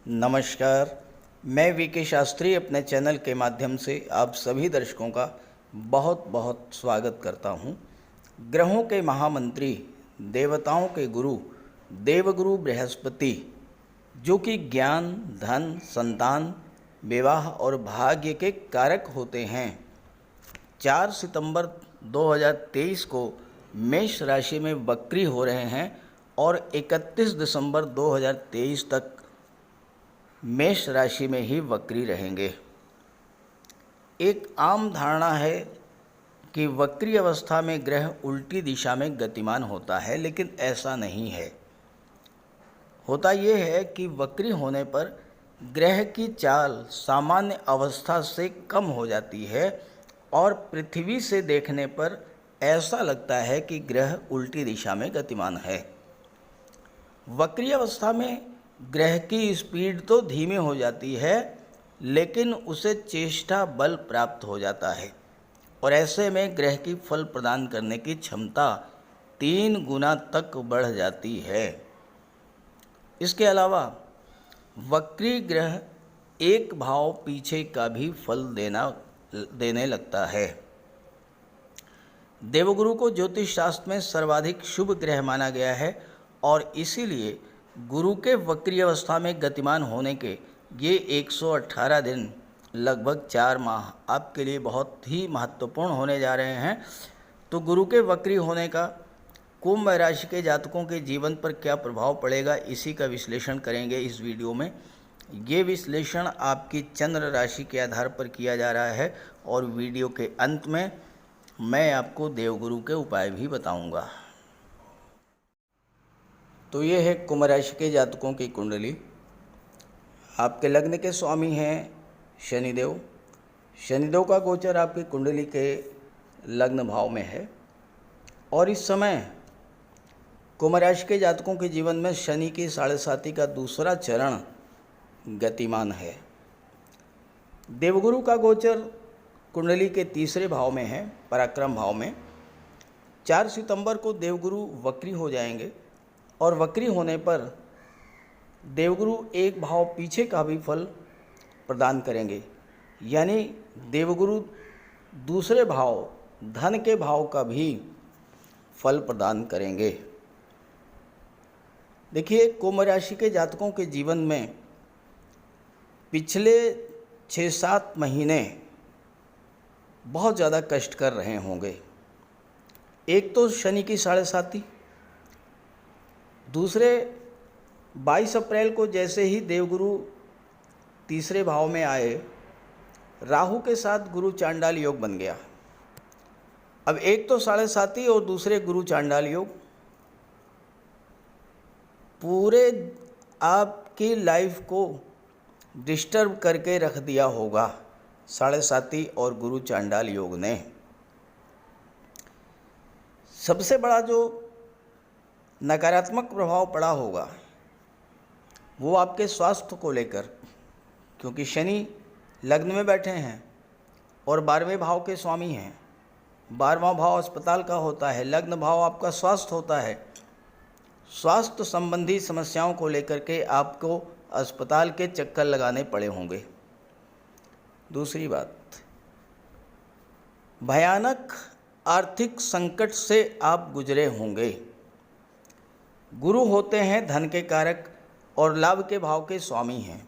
नमस्कार। मैं वीके शास्त्री अपने चैनल के माध्यम से आप सभी दर्शकों का बहुत बहुत स्वागत करता हूं। ग्रहों के महामंत्री, देवताओं के गुरु, देवगुरु बृहस्पति, जो कि ज्ञान, धन, संतान, विवाह और भाग्य के कारक होते हैं, 4 सितंबर 2023 को मेष राशि में वक्री हो रहे हैं और 31 दिसंबर 2023 तक मेष राशि में ही वक्री रहेंगे। एक आम धारणा है कि वक्री अवस्था में ग्रह उल्टी दिशा में गतिमान होता है, लेकिन ऐसा नहीं है। होता यह है कि वक्री होने पर ग्रह की चाल सामान्य अवस्था से कम हो जाती है और पृथ्वी से देखने पर ऐसा लगता है कि ग्रह उल्टी दिशा में गतिमान है। वक्री अवस्था में ग्रह की स्पीड तो धीमी हो जाती है, लेकिन उसे चेष्टा बल प्राप्त हो जाता है और ऐसे में ग्रह की फल प्रदान करने की क्षमता 3 गुना तक बढ़ जाती है। इसके अलावा वक्री ग्रह एक भाव पीछे का भी फल देने लगता है। देवगुरु को ज्योतिष शास्त्र में सर्वाधिक शुभ ग्रह माना गया है और इसीलिए गुरु के वक्री अवस्था में गतिमान होने के ये 118 दिन, लगभग 4 माह आपके लिए बहुत ही महत्वपूर्ण होने जा रहे हैं। तो गुरु के वक्री होने का कुंभ राशि के जातकों के जीवन पर क्या प्रभाव पड़ेगा, इसी का विश्लेषण करेंगे इस वीडियो में। ये विश्लेषण आपकी चंद्र राशि के आधार पर किया जा रहा है और वीडियो के अंत में मैं आपको देवगुरु के उपाय भी बताऊंगा। तो ये है कुंभ राशि के जातकों की कुंडली। आपके लग्न के स्वामी हैं शनिदेव। शनिदेव का गोचर आपकी कुंडली के लग्न भाव में है और इस समय कुंभ राशि के जातकों के जीवन में शनि की 7.5 का दूसरा चरण गतिमान है। देवगुरु का गोचर कुंडली के तीसरे भाव में है, पराक्रम भाव में। 4 सितंबर को देवगुरु वक्री हो जाएंगे और वक्री होने पर देवगुरु एक भाव पीछे का भी फल प्रदान करेंगे, यानी देवगुरु दूसरे भाव, धन के भाव का भी फल प्रदान करेंगे। देखिए, कुंभ राशि के जातकों के जीवन में पिछले 6-7 महीने बहुत ज़्यादा कष्ट कर रहे होंगे। एक तो शनि की 7.5, दूसरे 22 अप्रैल को जैसे ही देवगुरु तीसरे भाव में आए, राहु के साथ गुरु चांडाल योग बन गया। अब एक तो 7.5 और दूसरे गुरु चांडाल योग पूरे आपकी लाइफ को डिस्टर्ब करके रख दिया होगा। 7.5 और गुरु चांडाल योग ने सबसे बड़ा जो नकारात्मक प्रभाव पड़ा होगा वो आपके स्वास्थ्य को लेकर, क्योंकि शनि लग्न में बैठे हैं और 12वें भाव के स्वामी हैं। 12वां भाव अस्पताल का होता है, लग्न भाव आपका स्वास्थ्य होता है। स्वास्थ्य संबंधी समस्याओं को लेकर के आपको अस्पताल के चक्कर लगाने पड़े होंगे। दूसरी बात, भयानक आर्थिक संकट से आप गुजरे होंगे। गुरु होते हैं धन के कारक और लाभ के भाव के स्वामी हैं।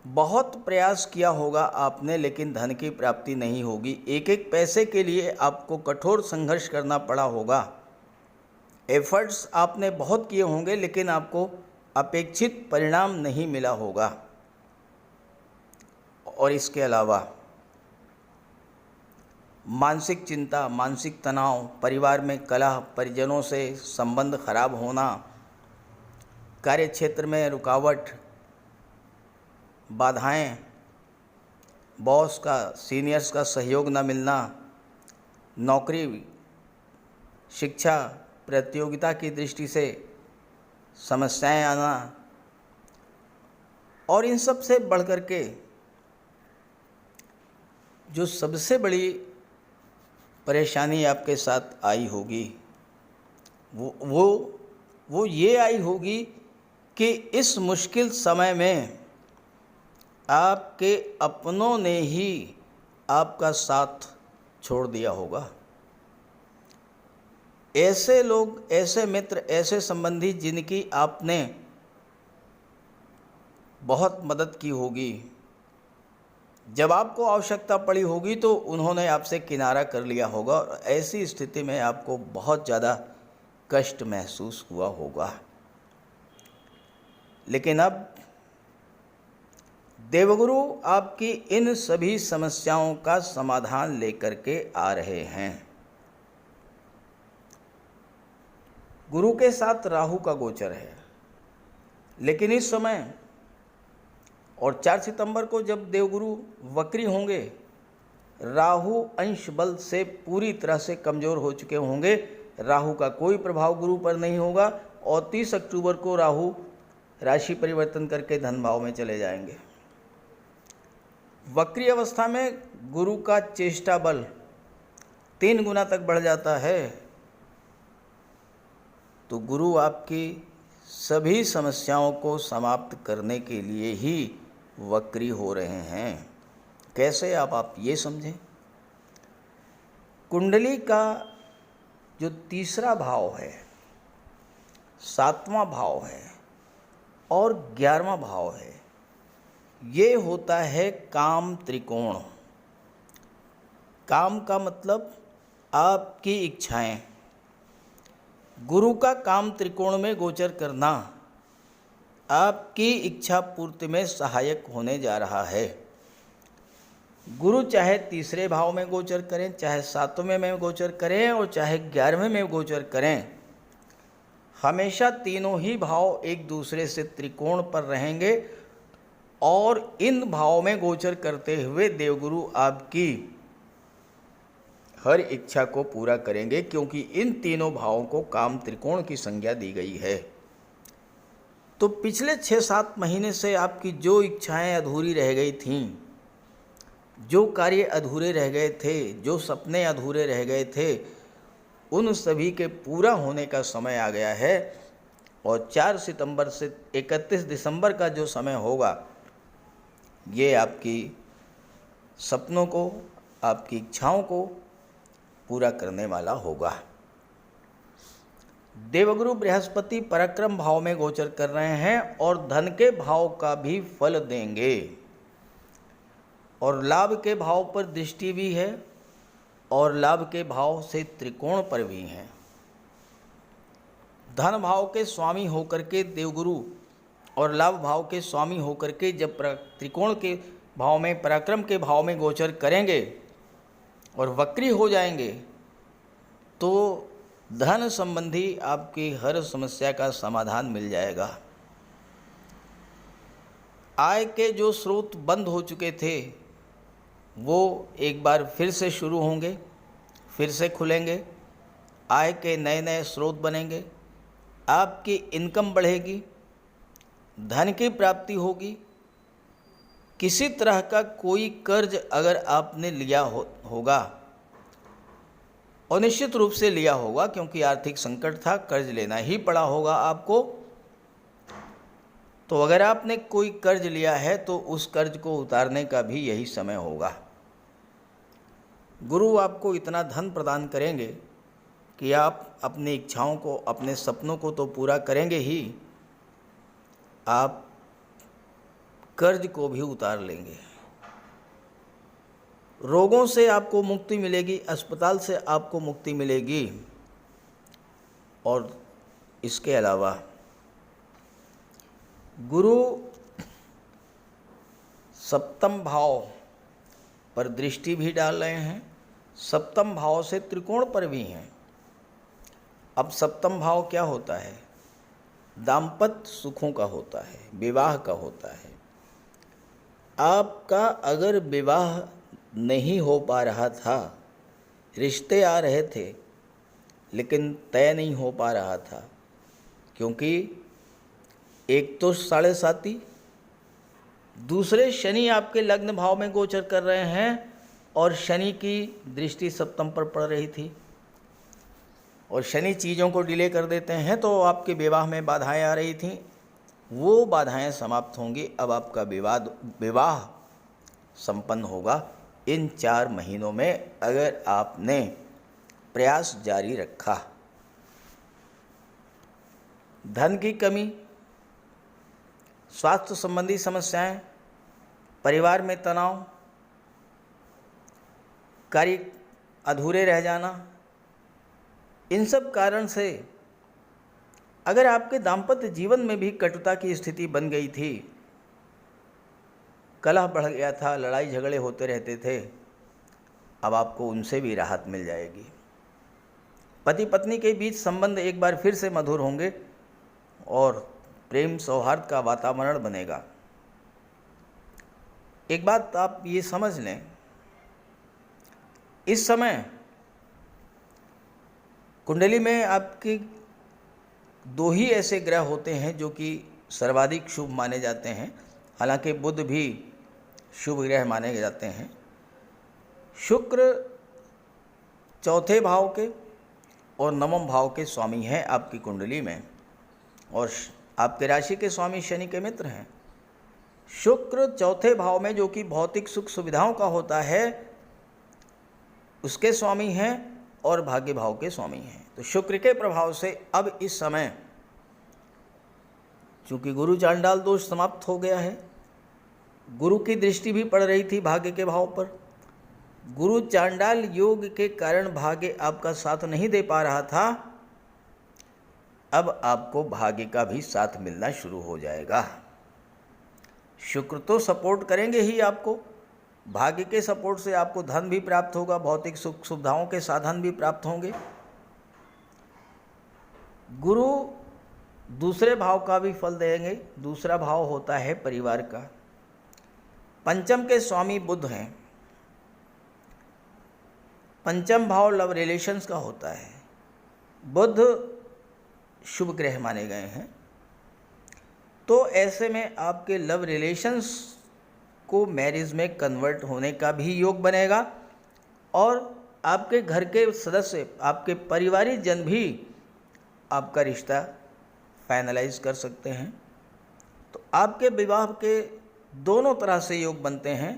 बहुत प्रयास किया होगा आपने, लेकिन धन की प्राप्ति नहीं होगी। एक एक पैसे के लिए आपको कठोर संघर्ष करना पड़ा होगा। एफर्ट्स आपने बहुत किए होंगे, लेकिन आपको अपेक्षित परिणाम नहीं मिला होगा। और इसके अलावा मानसिक चिंता, मानसिक तनाव, परिवार में कलह, परिजनों से संबंध खराब होना, कार्य क्षेत्र में रुकावट, बाधाएं, बॉस का, सीनियर्स का सहयोग न मिलना, नौकरी, शिक्षा, प्रतियोगिता की दृष्टि से समस्याएं आना, और इन सब से बढ़कर के जो सबसे बड़ी परेशानी आपके साथ आई होगी वो ये आई होगी कि इस मुश्किल समय में आपके अपनों ने ही आपका साथ छोड़ दिया होगा। ऐसे लोग, ऐसे मित्र, ऐसे संबंधी जिनकी आपने बहुत मदद की होगी, जब आपको आवश्यकता पड़ी होगी तो उन्होंने आपसे किनारा कर लिया होगा और ऐसी स्थिति में आपको बहुत ज़्यादा कष्ट महसूस हुआ होगा। लेकिन अब देवगुरु आपकी इन सभी समस्याओं का समाधान लेकर के आ रहे हैं। गुरु के साथ राहु का गोचर है, लेकिन इस समय और 4 सितंबर को जब देवगुरु वक्री होंगे, राहु अंश बल से पूरी तरह से कमज़ोर हो चुके होंगे। राहु का कोई प्रभाव गुरु पर नहीं होगा और 30 अक्टूबर को राहु राशि परिवर्तन करके धन भाव में चले जाएंगे। वक्री अवस्था में गुरु का चेष्टा बल 3 गुना तक बढ़ जाता है, तो गुरु आपकी सभी समस्याओं को समाप्त करने के लिए ही वक्री हो रहे हैं। कैसे आप ये समझें। कुंडली का जो तीसरा भाव है, 7वां भाव है और 11वां भाव है, ये होता है काम त्रिकोण। काम का मतलब आपकी इच्छाएं। गुरु का काम त्रिकोण में गोचर करना आपकी इच्छा पूर्ति में सहायक होने जा रहा है। गुरु चाहे तीसरे भाव में गोचर करें, चाहे 7वें में गोचर करें और चाहे 11वें में गोचर करें, हमेशा तीनों ही भाव एक दूसरे से त्रिकोण पर रहेंगे और इन भाव में गोचर करते हुए देवगुरु आपकी हर इच्छा को पूरा करेंगे, क्योंकि इन तीनों भावों को काम त्रिकोण की संज्ञा दी गई है। तो पिछले 6-7 महीने से आपकी जो इच्छाएं अधूरी रह गई थीं, जो कार्य अधूरे रह गए थे, जो सपने अधूरे रह गए थे, उन सभी के पूरा होने का समय आ गया है। और 4 सितंबर से 31 दिसंबर का जो समय होगा, ये आपकी सपनों को, आपकी इच्छाओं को पूरा करने वाला होगा। देवगुरु बृहस्पति पराक्रम भाव में गोचर कर रहे हैं और धन के भाव का भी फल देंगे और लाभ के भाव पर दृष्टि भी है और लाभ के भाव से त्रिकोण पर भी है। धन भाव के स्वामी होकर के देवगुरु और लाभ भाव के स्वामी होकर के जब त्रिकोण के भाव में, पराक्रम के भाव में गोचर करेंगे और वक्री हो जाएंगे, तो धन संबंधी आपकी हर समस्या का समाधान मिल जाएगा। आय के जो स्रोत बंद हो चुके थे, वो एक बार फिर से शुरू होंगे, फिर से खुलेंगे। आय के नए नए स्रोत बनेंगे, आपकी इनकम बढ़ेगी, धन की प्राप्ति होगी। किसी तरह का कोई कर्ज अगर आपने लिया होगा, और निश्चित रूप से लिया होगा क्योंकि आर्थिक संकट था, कर्ज लेना ही पड़ा होगा आपको, तो अगर आपने कोई कर्ज लिया है तो उस कर्ज को उतारने का भी यही समय होगा। गुरु आपको इतना धन प्रदान करेंगे कि आप अपनी इच्छाओं को, अपने सपनों को तो पूरा करेंगे ही, आप कर्ज को भी उतार लेंगे। रोगों से आपको मुक्ति मिलेगी, अस्पताल से आपको मुक्ति मिलेगी। और इसके अलावा गुरु 7वें भाव पर दृष्टि भी डाल रहे हैं, 7वें भाव से त्रिकोण पर भी हैं। अब 7वां भाव क्या होता है? दाम्पत्य सुखों का होता है, विवाह का होता है। आपका अगर विवाह नहीं हो पा रहा था, रिश्ते आ रहे थे लेकिन तय नहीं हो पा रहा था, क्योंकि एक तो 7.5, दूसरे शनि आपके लग्न भाव में गोचर कर रहे हैं और शनि की दृष्टि 7वें पर पड़ रही थी, और शनि चीज़ों को डिले कर देते हैं, तो आपके विवाह में बाधाएं आ रही थीं। वो बाधाएं समाप्त होंगी। अब आपका विवाह संपन्न होगा इन 4 महीनों में, अगर आपने प्रयास जारी रखा। धन की कमी, स्वास्थ्य संबंधी समस्याएं, परिवार में तनाव, कार्य अधूरे रह जाना, इन सब कारण से अगर आपके दाम्पत्य जीवन में भी कटुता की स्थिति बन गई थी, कलह बढ़ गया था, लड़ाई झगड़े होते रहते थे, अब आपको उनसे भी राहत मिल जाएगी। पति पत्नी के बीच संबंध एक बार फिर से मधुर होंगे और प्रेम सौहार्द का वातावरण बनेगा। एक बात आप ये समझ लें, इस समय कुंडली में आपके 2 ही ऐसे ग्रह होते हैं जो कि सर्वाधिक शुभ माने जाते हैं। हालांकि बुध भी शुभ ग्रह माने जाते हैं। शुक्र 4थे भाव के और 9वें भाव के स्वामी हैं आपकी कुंडली में, और आपके राशि के स्वामी शनि के मित्र हैं। शुक्र 4थे भाव में, जो कि भौतिक सुख सुविधाओं का होता है, उसके स्वामी हैं और भाग्य भाव के स्वामी हैं। तो शुक्र के प्रभाव से अब इस समय चूंकि गुरु चांडाल दोष समाप्त हो गया है, गुरु की दृष्टि भी पड़ रही थी भाग्य के भाव पर। गुरु चांडाल योग के कारण भाग्य आपका साथ नहीं दे पा रहा था, अब आपको भाग्य का भी साथ मिलना शुरू हो जाएगा। शुक्र तो सपोर्ट करेंगे ही आपको, भाग्य के सपोर्ट से आपको धन भी प्राप्त होगा, भौतिक सुख सुविधाओं के साधन भी प्राप्त होंगे। गुरु दूसरे भाव का भी फल देंगे। दूसरा भाव होता है परिवार का। पंचम के स्वामी बुध हैं। पंचम भाव लव रिलेशंस का होता है। बुध शुभ ग्रह माने गए हैं, तो ऐसे में आपके लव रिलेशंस को मैरिज में कन्वर्ट होने का भी योग बनेगा, और आपके घर के सदस्य, आपके परिवारिक जन भी आपका रिश्ता फाइनलाइज कर सकते हैं। तो आपके विवाह के दोनों तरह से योग बनते हैं।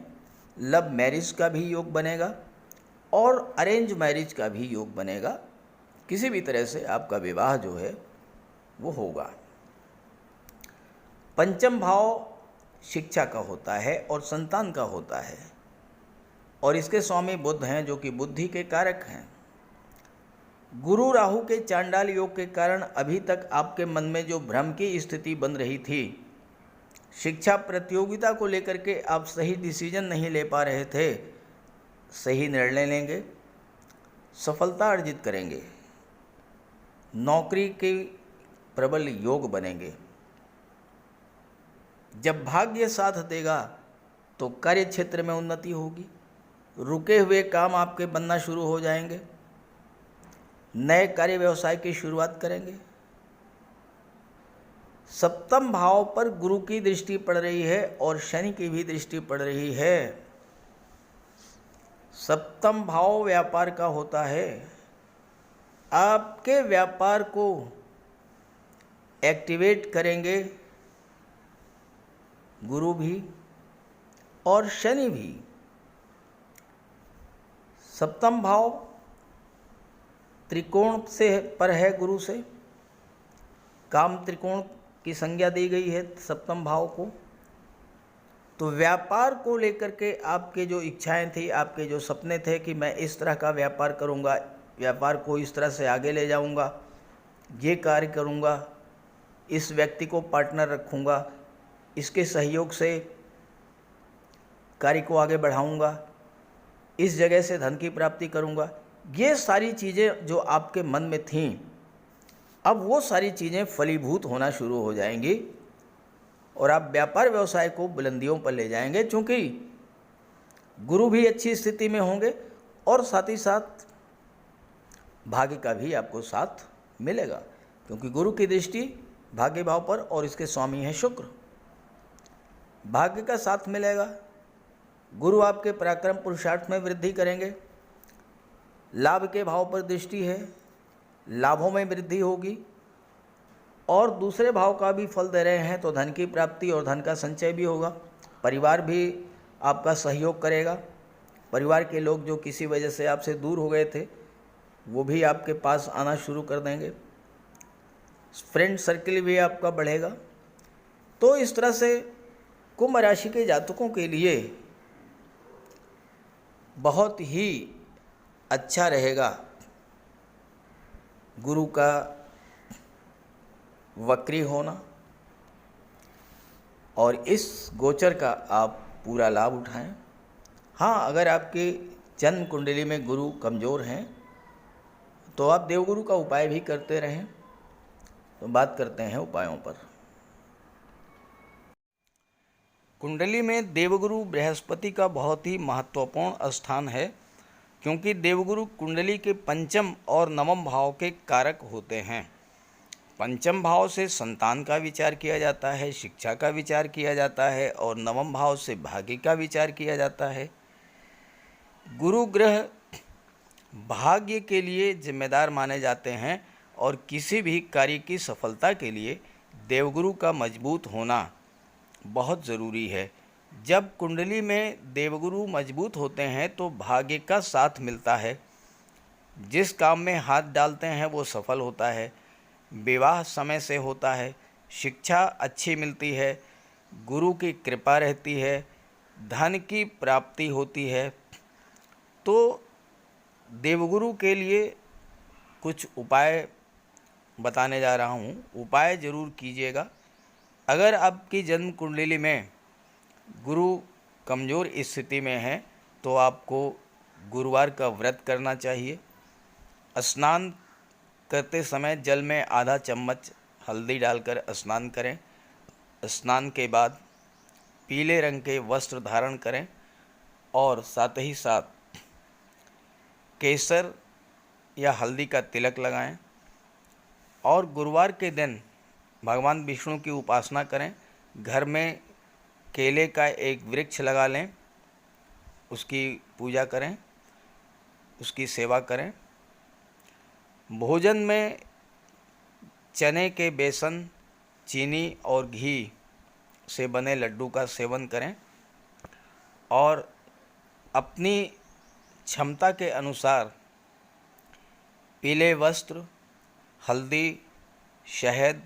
लव मैरिज का भी योग बनेगा और अरेंज मैरिज का भी योग बनेगा। किसी भी तरह से आपका विवाह जो है वो होगा। पंचम भाव शिक्षा का होता है और संतान का होता है, और इसके स्वामी बुध हैं जो कि बुद्धि के कारक हैं। गुरु राहु के चांडाल योग के कारण अभी तक आपके मन में जो भ्रम की स्थिति बन रही थी, शिक्षा प्रतियोगिता को लेकर के आप सही डिसीजन नहीं ले पा रहे थे, सही निर्णय लेंगे, सफलता अर्जित करेंगे, नौकरी के प्रबल योग बनेंगे। जब भाग्य साथ देगा तो कार्य क्षेत्र में उन्नति होगी, रुके हुए काम आपके बनना शुरू हो जाएंगे, नए कार्य व्यवसाय की शुरुआत करेंगे। सप्तम भाव पर गुरु की दृष्टि पड़ रही है और शनि की भी दृष्टि पड़ रही है। सप्तम भाव व्यापार का होता है। आपके व्यापार को एक्टिवेट करेंगे गुरु भी और शनि भी। सप्तम भाव त्रिकोण से पर है, गुरु से काम त्रिकोण की संज्ञा दी गई है सप्तम भाव को। तो व्यापार को लेकर के आपके जो इच्छाएं थी, आपके जो सपने थे कि मैं इस तरह का व्यापार करूंगा, व्यापार को इस तरह से आगे ले जाऊंगा, ये कार्य करूंगा, इस व्यक्ति को पार्टनर रखूंगा, इसके सहयोग से कार्य को आगे बढ़ाऊंगा, इस जगह से धन की प्राप्ति करूंगा, ये सारी चीज़ें जो आपके मन में थीं, अब वो सारी चीज़ें फलीभूत होना शुरू हो जाएंगी और आप व्यापार व्यवसाय को बुलंदियों पर ले जाएंगे, क्योंकि गुरु भी अच्छी स्थिति में होंगे और साथ ही साथ भाग्य का भी आपको साथ मिलेगा, क्योंकि गुरु की दृष्टि भाग्य भाव पर और इसके स्वामी है शुक्र। भाग्य का साथ मिलेगा, गुरु आपके पराक्रम पुरुषार्थ में वृद्धि करेंगे। लाभ के भाव पर दृष्टि है, लाभों में वृद्धि होगी। और दूसरे भाव का भी फल दे रहे हैं, तो धन की प्राप्ति और धन का संचय भी होगा। परिवार भी आपका सहयोग करेगा। परिवार के लोग जो किसी वजह से आपसे दूर हो गए थे वो भी आपके पास आना शुरू कर देंगे। फ्रेंड सर्किल भी आपका बढ़ेगा। तो इस तरह से कुंभ राशि के जातकों के लिए बहुत ही अच्छा रहेगा गुरु का वक्री होना, और इस गोचर का आप पूरा लाभ उठाएं। हाँ, अगर आपके जन्म कुंडली में गुरु कमज़ोर हैं तो आप देवगुरु का उपाय भी करते रहें। तो बात करते हैं उपायों पर। कुंडली में देवगुरु बृहस्पति का बहुत ही महत्वपूर्ण स्थान है, क्योंकि देवगुरु कुंडली के पंचम और नवम भाव के कारक होते हैं। पंचम भाव से संतान का विचार किया जाता है, शिक्षा का विचार किया जाता है, और नवम भाव से भाग्य का विचार किया जाता है। गुरु ग्रह भाग्य के लिए जिम्मेदार माने जाते हैं, और किसी भी कार्य की सफलता के लिए देवगुरु का मजबूत होना बहुत ज़रूरी है। जब कुंडली में देवगुरु मजबूत होते हैं तो भाग्य का साथ मिलता है। जिस काम में हाथ डालते हैं वो सफल होता है। विवाह समय से होता है। शिक्षा अच्छी मिलती है। गुरु की कृपा रहती है। धन की प्राप्ति होती है। तो देवगुरु के लिए कुछ उपाय बताने जा रहा हूँ। उपाय ज़रूर कीजिएगा। अगर आपकी जन्म कुंडली में गुरु कमज़ोर स्थिति में है तो आपको गुरुवार का व्रत करना चाहिए। स्नान करते समय जल में आधा चम्मच हल्दी डालकर स्नान करें। स्नान के बाद पीले रंग के वस्त्र धारण करें, और साथ ही साथ केसर या हल्दी का तिलक लगाएं, और गुरुवार के दिन भगवान विष्णु की उपासना करें। घर में केले का एक वृक्ष लगा लें, उसकी पूजा करें, उसकी सेवा करें। भोजन में चने के बेसन, चीनी और घी से बने लड्डू का सेवन करें, और अपनी क्षमता के अनुसार पीले वस्त्र, हल्दी, शहद,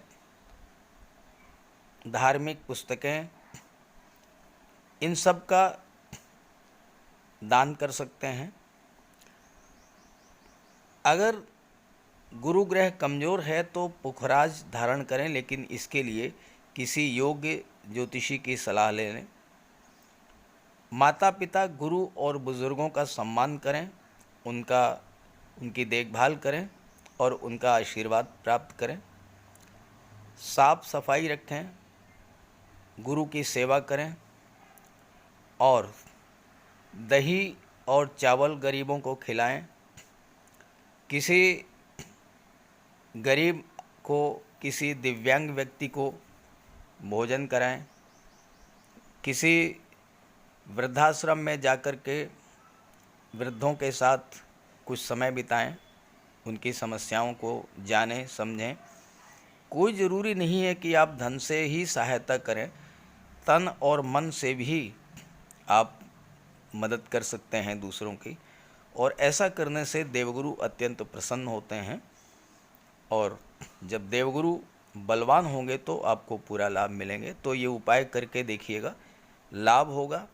धार्मिक पुस्तकें, इन सब का दान कर सकते हैं। अगर गुरु ग्रह कमज़ोर है तो पुखराज धारण करें, लेकिन इसके लिए किसी योग्य ज्योतिषी की सलाह ले लें। माता पिता, गुरु और बुज़ुर्गों का सम्मान करें, उनकी देखभाल करें और उनका आशीर्वाद प्राप्त करें। साफ सफाई रखें, गुरु की सेवा करें, और दही और चावल गरीबों को खिलाएं। किसी गरीब को, किसी दिव्यांग व्यक्ति को भोजन कराएं। किसी वृद्धाश्रम में जाकर के वृद्धों के साथ कुछ समय बिताएं, उनकी समस्याओं को जानें, समझें। कोई ज़रूरी नहीं है कि आप धन से ही सहायता करें, तन और मन से भी आप मदद कर सकते हैं दूसरों की, और ऐसा करने से देवगुरु अत्यंत प्रसन्न होते हैं। और जब देवगुरु बलवान होंगे तो आपको पूरा लाभ मिलेंगे। तो ये उपाय करके देखिएगा, लाभ होगा।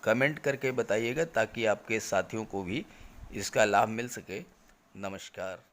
कमेंट करके बताइएगा ताकि आपके साथियों को भी इसका लाभ मिल सके। नमस्कार।